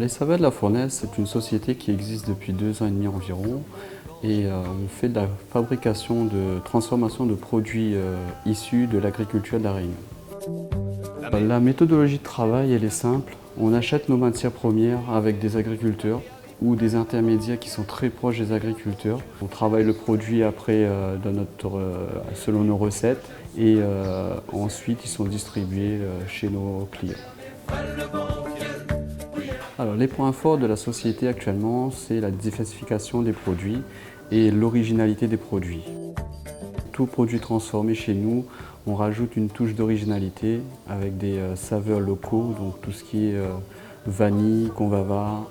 Les Saveurs de la Fournaise, c'est une société qui existe depuis 2 ans et demi environ et on fait de la fabrication de transformation de produits issus de l'agriculture de la Réunion. La méthodologie de travail, elle est simple. On achète nos matières premières avec des agriculteurs ou des intermédiaires qui sont très proches des agriculteurs. On travaille le produit après selon nos recettes et ensuite ils sont distribués chez nos clients. Alors, les points forts de la société actuellement, c'est la diversification des produits et l'originalité des produits. Tout produit transformé chez nous, on rajoute une touche d'originalité avec des saveurs locaux, donc tout ce qui est vanille, convava,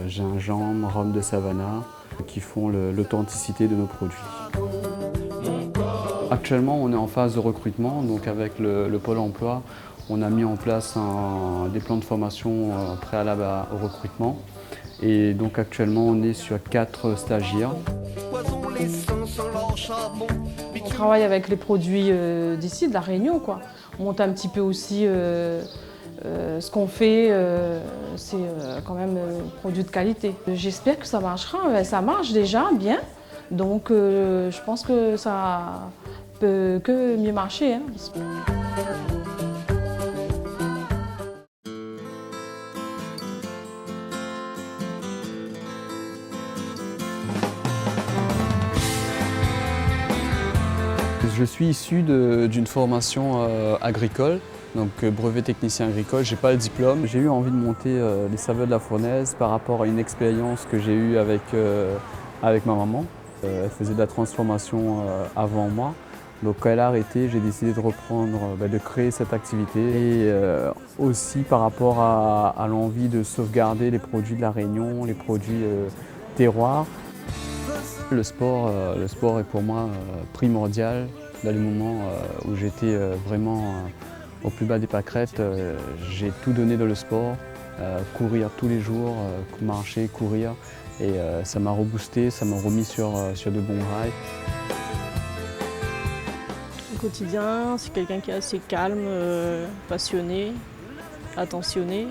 gingembre, rhum de Savannah, qui font l'authenticité de nos produits. Actuellement, on est en phase de recrutement, donc avec le Pôle emploi, on a mis en place des plans de formation préalables au recrutement. Et donc actuellement, on est sur 4 stagiaires. On travaille avec les produits d'ici, de la Réunion, quoi. On monte un petit peu aussi ce qu'on fait, c'est quand même produit de qualité. J'espère que ça marchera, ça marche déjà bien. Donc je pense que ça peut que mieux marcher. Hein. Je suis issu d'une formation agricole, donc brevet technicien agricole. Je n'ai pas le diplôme. J'ai eu envie de monter les Saveurs de la Fournaise par rapport à une expérience que j'ai eue avec ma maman. Elle faisait de la transformation avant moi. Donc quand elle a arrêté, j'ai décidé de reprendre, de créer cette activité. Et aussi par rapport à l'envie de sauvegarder les produits de la Réunion, les produits terroirs. Le sport est pour moi primordial. Dans les moments où j'étais vraiment au plus bas des pâquerettes, j'ai tout donné dans le sport, courir tous les jours, marcher, courir. Et ça m'a reboosté, ça m'a remis sur de bons rails. Au quotidien, c'est quelqu'un qui est assez calme, passionné, attentionné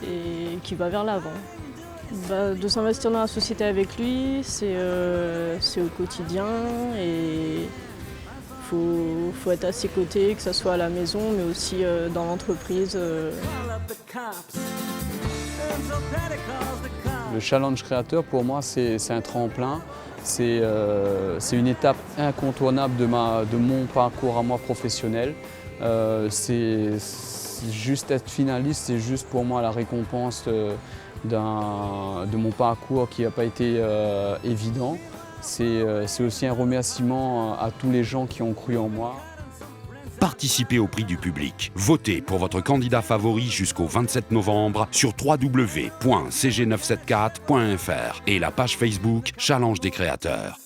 et qui va vers l'avant. De s'investir dans la société avec lui, c'est au quotidien et il faut être à ses côtés, que ce soit à la maison mais aussi dans l'entreprise. Le challenge créateur pour moi c'est un tremplin, c'est une étape incontournable de mon parcours à moi professionnel. C'est juste être finaliste, c'est juste pour moi la récompense de mon parcours qui n'a pas été évident. C'est aussi un remerciement à tous les gens qui ont cru en moi. Participez au prix du public. Votez pour votre candidat favori jusqu'au 27 novembre sur www.cg974.fr et la page Facebook Challenge des créateurs.